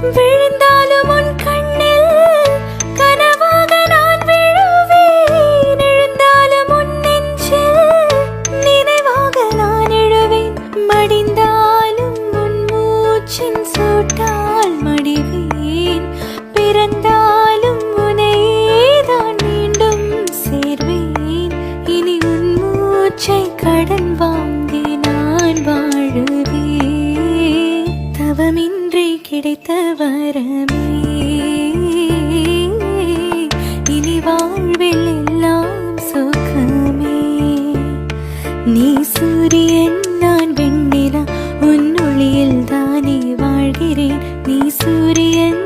விழுந்தாலும் உன் கண்ணில் கனவாக நான் விழுவேன். எழுந்தாலும் உன் நெஞ்சில் நினைவாக நான் எழுவேன். மடிந்தாலும் உன் மூச்சின் சூட்டால் மடிவேன். பிறந்தாலும் உனையேதான் மீண்டும் சேர்வேன். இனி உன் மூச்சை கடன் வாங்கி நான் வாழுவேன். தவமின்றி கிடைத்த வரமே இனி வாழ்வில் எல்லாம் சுகமே. நீ சூரியன் நான் வெண்ணிலா, உன் ஒளியில் தானே வாழ்கிறேன். நீ சூரியன்